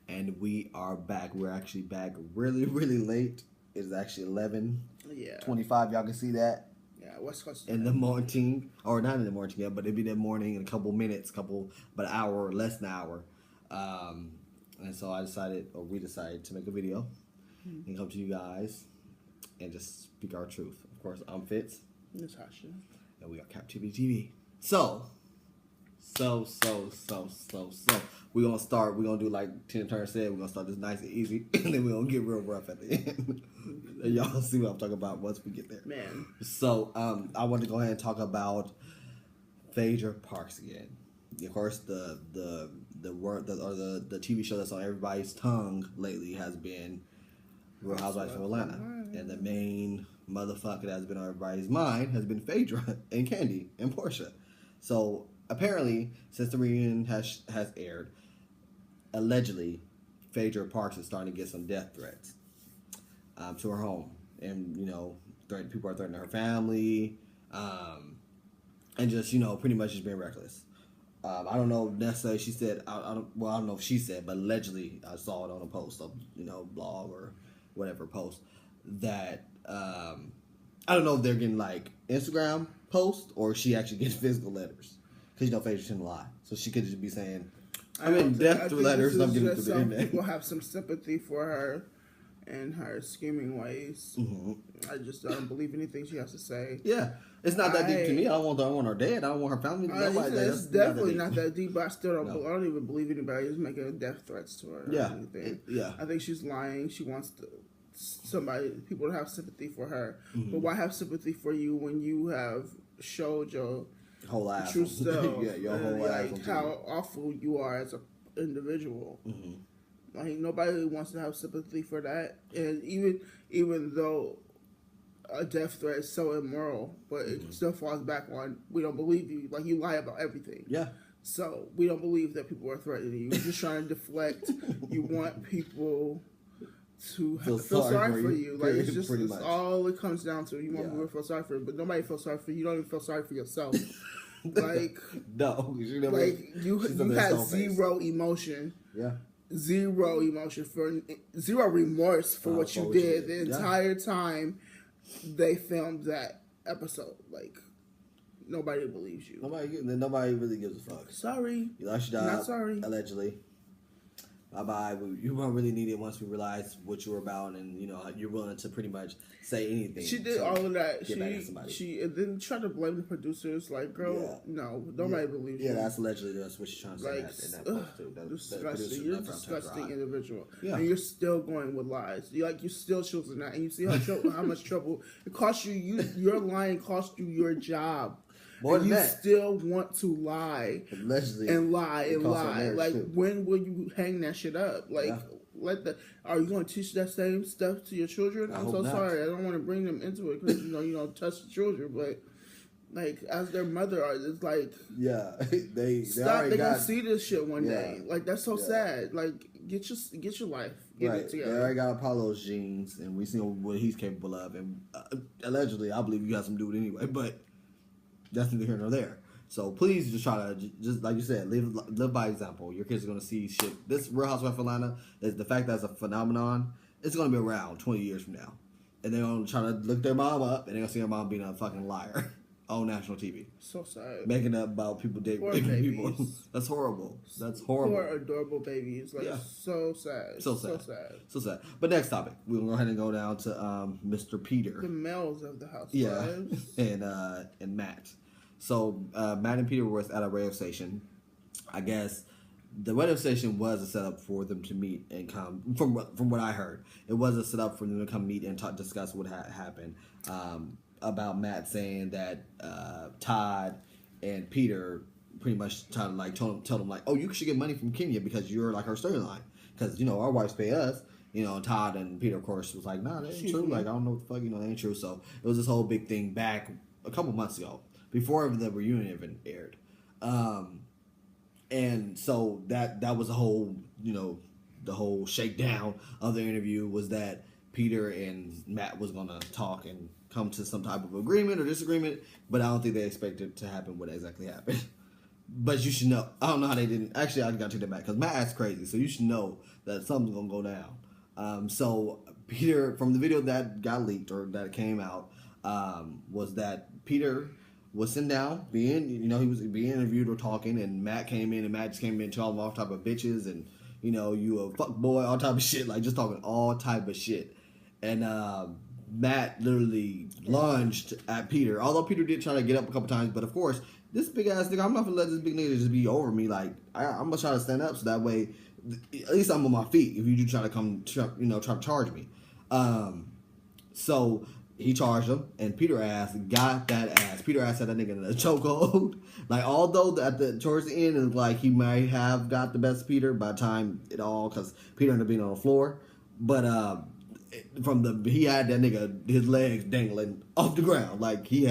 and we are back. We're actually back really, really late. It's actually 11:25. Y'all can see that Yeah, West Coast. in the morning, or not in the morning yet, but it'll be the morning in a couple minutes, but an hour or less than an hour. And so we decided to make a video and come to you guys and just speak our truth. Of course, I'm Fitz. Natasha. And we are Captivity TV. So. We're gonna start. We're gonna do like Tina Turner said. We're gonna start this nice and easy, and then we're gonna get real rough at the end. And y'all see what I'm talking about once we get there. Man. So I want to go ahead and talk about Phaedra Parks again. Of course, the TV show that's on everybody's tongue lately has been Real Housewives of Atlanta, and the main motherfucker that's been on everybody's mind has been Phaedra and Candy and Portia. So apparently, since the reunion has aired, allegedly, Phaedra Parks is starting to get some death threats to her home, and people are threatening her family, and just pretty much just being reckless. I don't know necessarily. She said I don't know if she said, but allegedly I saw it on a post, blog or whatever post that I don't know if they're getting like Instagram posts or she actually gets physical letters. Because Phaedra shouldn't lie. So she could just be saying, I'm in death through letters, I'm getting through the internet. People have some sympathy for her and her scheming ways. Mm-hmm. I just don't believe anything she has to say. Yeah. It's not that deep to me. I don't want her dead. I don't want her family to know. It's definitely not that deep, but I still don't. No. I don't even believe anybody is making death threats to her. Yeah. Or anything. Yeah. I think she's lying. She wants people to have sympathy for her. Mm-hmm. But why have sympathy for you when you have showed your whole ass, true self, yeah, your whole ass, like how awful you are as an individual. Mm-hmm. Like nobody wants to have sympathy for that, and even though a death threat is so immoral, but it still falls back on we don't believe you. Like you lie about everything. Yeah. So we don't believe that people are threatening you. You're just trying to deflect. You want people to feel sorry for you. Like it's just it's all it comes down to. You want people to feel sorry for you, but nobody feels sorry for you. You don't even feel sorry for yourself. Like no, you had zero emotion. Yeah. Zero emotion zero remorse for what you did the entire time they filmed that episode. Like nobody believes you. Nobody really gives a fuck. Sorry. You lost your job. Not sorry. Allegedly. Bye-bye. You weren't really needed once we realized what you were about, and you're willing to pretty much say anything. She did all of that. She and then tried to blame the producers. Like, girl, no, nobody believes you. Yeah, that's allegedly what she's trying to say in that post too. Disgusting. You're a disgusting individual, and you're still going with lies. You're still choosing that, and you see how much trouble it cost you. Your lying cost you your job. More and than you that. still want to lie allegedly and lie and lie. Like too. When will you hang that shit up? Like are you going to teach that same stuff to your children? I'm so sorry. I don't want to bring them into it because you don't touch the children, but like as their mother, it's like they stop. They gonna see this shit one day. Like that's so sad. Like get your life. Get it together. They already got Apollo's genes, and we see what he's capable of, and allegedly, I believe you got some dude anyway, but. That's neither here nor there. So please just try to, just like you said, live by example. Your kids are going to see shit. This Real Housewives of Atlanta, is the fact that it's a phenomenon, it's going to be around 20 years from now. And they're going to try to look their mom up, and they're going to see their mom being a fucking liar on national TV. So sad. Making up about people dating people. That's horrible. That's horrible. Poor adorable babies. Like, so sad. So sad. But next topic. We're going to go ahead and go down to Mr. Peter. The males of the housewives. Yeah. And Matt. So Matt and Peter were at a radio station. I guess the radio station was a setup for them to meet and come. From what I heard, it was a setup for them to come meet and discuss what happened. About Matt saying that Todd and Peter pretty much trying to like tell them like, oh, you should get money from Kenya because you're like our storyline. Because our wives pay us. Todd and Peter, of course, was like, nah, that ain't true. Like I don't know what the fuck, that ain't true. So it was this whole big thing back a couple months ago. Before the reunion even aired. And so that was the whole, the whole shakedown of the interview was that Peter and Matt was going to talk and come to some type of agreement or disagreement, but I don't think they expected to happen what exactly happened. But you should know. I don't know how they didn't. Actually, I got to take that back because Matt acts crazy. So you should know that something's gonna go down. So Peter, from the video that got leaked or that came out, was that Peter was sitting down, he was being interviewed or talking, and Matt came in, and Matt just came in, telling him all type of bitches, and you a fuck boy, all type of shit, like just talking all type of shit, and Matt literally lunged at Peter. Although Peter did try to get up a couple times, but of course, this big ass nigga, I'm not gonna let this big nigga just be over me. Like I'm gonna try to stand up so that way, at least I'm on my feet. If you do try to try to charge me, so he charged him, and Peter ass got that ass. Peter ass had that nigga in a chokehold. Like although towards the end, it's like he might have got the best of Peter by the time it all, because Peter ended up being on the floor, but he had that nigga, his legs dangling off the ground. Like Peter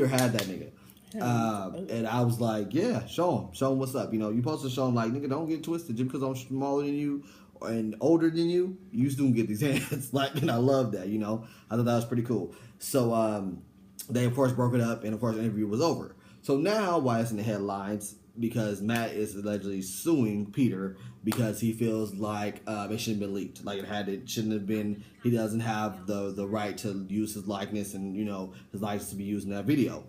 had that nigga. And I was like, yeah, show him what's up. You supposed to show him, like, nigga, don't get twisted. Just because I'm smaller than you and older than you, you still get these hands. Like, and I love that, I thought that was pretty cool. So they of course broke it up, and of course the interview was over. So now why it's in the headlines? Because Matt is allegedly suing Peter because he feels like it shouldn't have been leaked. Like it shouldn't have been. He doesn't have the right to use his likeness and his likeness to be used in that video.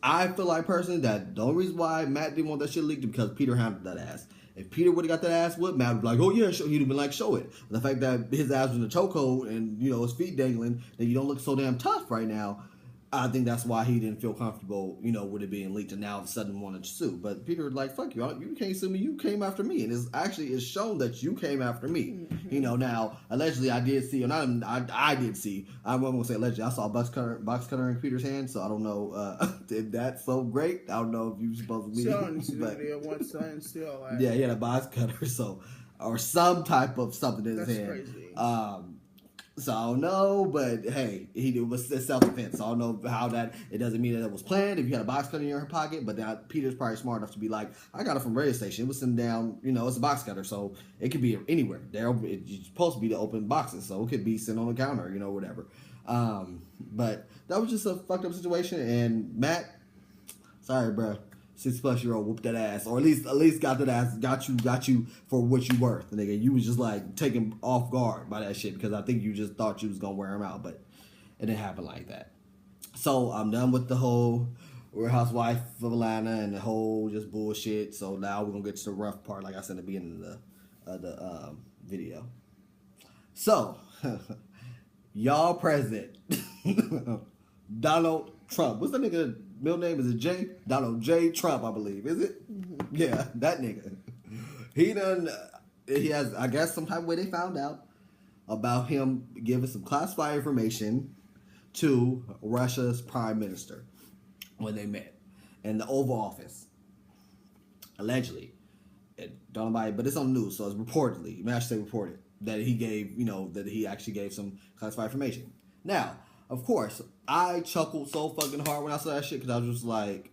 I feel like personally that the only reason why Matt didn't want that shit leaked is because Peter handled that ass. If Peter would have got that ass whipped, Matt would be like, oh yeah, he'd have been like, show it. But the fact that his ass was in a chokehold and his feet dangling, that you don't look so damn tough right now, I think that's why he didn't feel comfortable, with it being leaked, and now all of a sudden wanted to sue. But Peter was like, fuck you, you can't sue me, you came after me. And it's shown that you came after me. Mm-hmm. Now, allegedly I did see, or not, I did see, I'm going to say allegedly, I saw a box cutter in Peter's hand, so I don't know if that's so great. I don't know if you're supposed to be. But one son still like, yeah, he had a box cutter, or some type of something in his hand. That's crazy. So I don't know, but hey, it was self-defense. So I don't know how that, it doesn't mean that it was planned if you had a box cutter in your pocket, but Peter's probably smart enough to be like, I got it from radio station. It was sitting down, it's a box cutter, so it could be anywhere. It's supposed to be to open boxes, so it could be sitting on the counter, whatever. But that was just a fucked up situation, and Matt, sorry, bro. 6+-year-old whooped that ass, or at least got that ass, got you for what you worth, nigga. You was just like taken off guard by that shit because I think you just thought you was gonna wear him out, but it didn't happen like that. So I'm done with the whole Real Housewife of Atlanta and the whole just bullshit. So now we're gonna get to the rough part, like I said at the beginning of the video. So y'all president Donald Trump. What's that nigga middle name? Is it J? Donald J. Trump, I believe. Is it? Mm-hmm. Yeah, that nigga. He has, I guess, some type of way they found out about him giving some classified information to Russia's prime minister when they met in the Oval Office. Allegedly. Don't nobody, but it's on the news, so it's reportedly, I should say reported, that he gave, that he actually gave some classified information. Now, of course, I chuckled so fucking hard when I saw that shit because I was just like,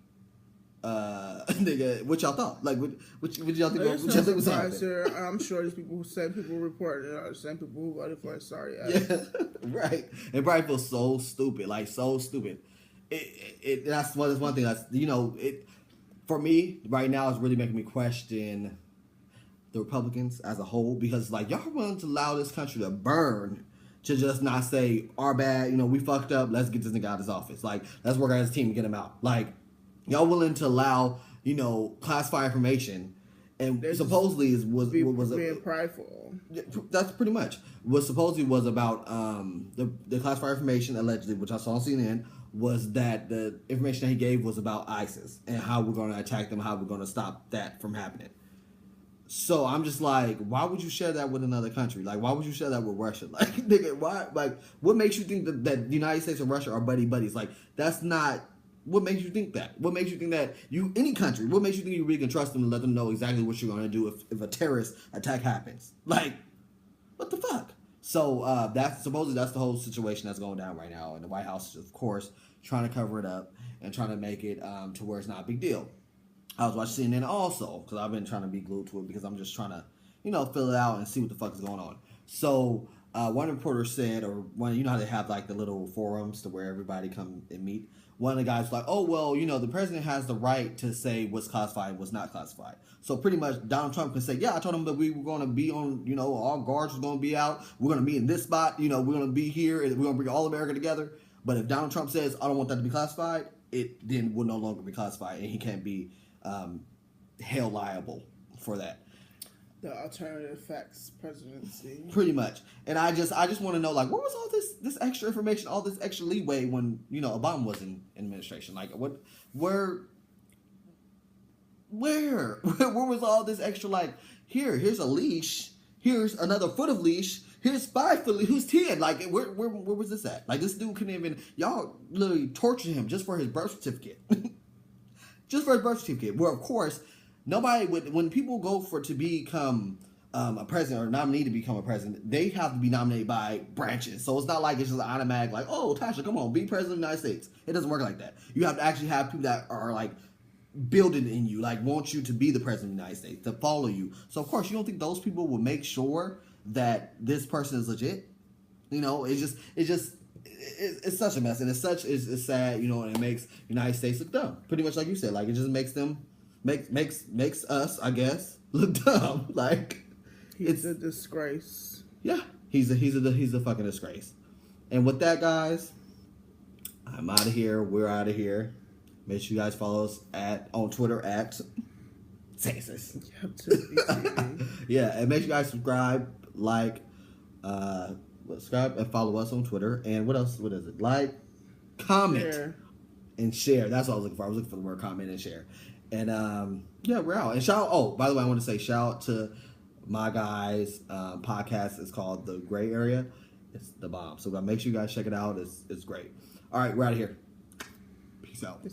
nigga, what y'all thought? Like, what y'all think? What y'all think was happening? I'm sure there's people who reported it are the same people who voted for it. Sorry. Yeah, right. It probably feels so stupid, like so stupid. That's one thing that's, for me right now is really making me question the Republicans as a whole, because like y'all willing to allow this country to burn to just not say, our bad, we fucked up, let's get this nigga out of his office. Like, let's work as a team and get him out. Like, y'all willing to allow, classified information, and supposedly was being prideful. That's pretty much what supposedly was about the classified information, allegedly, which I saw on CNN, was that the information that he gave was about ISIS and how we're going to attack them, how we're going to stop that from happening. So I'm just like, why would you share that with another country? Like, why would you share that with Russia? Like, nigga, why? Like, what makes you think that the United States and Russia are buddies? Like, that's not. What makes you think that? What makes you think that any country? What makes you think you really can trust them and let them know exactly what you're going to do if a terrorist attack happens? Like, what the fuck? So that's supposedly that's the whole situation that's going down right now, and the White House is, of course, trying to cover it up and trying to make it to where it's not a big deal. I was watching CNN also because I've been trying to be glued to it because I'm just trying to, fill it out and see what the fuck is going on. So one reporter said, or one, how they have like the little forums to where everybody come and meet. one of the guys was like, oh, well, the president has the right to say what's classified and what's not classified. So pretty much Donald Trump can say, yeah, I told him that we were going to be on, all guards was going to be out. We're going to be in this spot. We're going to be here. And we're going to bring all America together. But if Donald Trump says, I don't want that to be classified, it then will no longer be classified. And he can't be held liable for that. The alternative facts presidency. Pretty much. And I just want to know, like, where was all this extra information, all this extra leeway when, Obama was in administration? Like, where was all this extra, like, here's a leash, here's another foot of leash, here's 5 foot leash, who's 10? Like, where was this at? Like, this dude couldn't even, y'all literally tortured him just for his birth certificate. Just for his birth certificate. Where, of course, nobody would, when people go to become a president or nominee to become a president, they have to be nominated by branches. So it's not like it's just an automatic, like, oh, Tasha, come on, be president of the United States. It doesn't work like that. You have to actually have people that are, like, building in you, like, want you to be the president of the United States, to follow you. So, of course, you don't think those people will make sure that this person is legit? It's such a mess. And it's sad, and it makes the United States look dumb. Pretty much like you said. Like, it just makes them... Makes us, I guess, look dumb. Like, it's a disgrace. Yeah, he's a fucking disgrace. And with that, guys, I'm out of here. We're out of here. Make sure you guys follow us on Twitter at Texas. Yeah, and make sure you guys subscribe, subscribe and follow us on Twitter. And what else? What is it? Like, comment, and share. That's what I was looking for. I was looking for the word comment and share. And we're out. And by the way, I want to say shout out to my guys' podcast. It's called The Gray Area. It's the bomb. So make sure you guys check it out. It's great. All right, we're out of here. Peace out.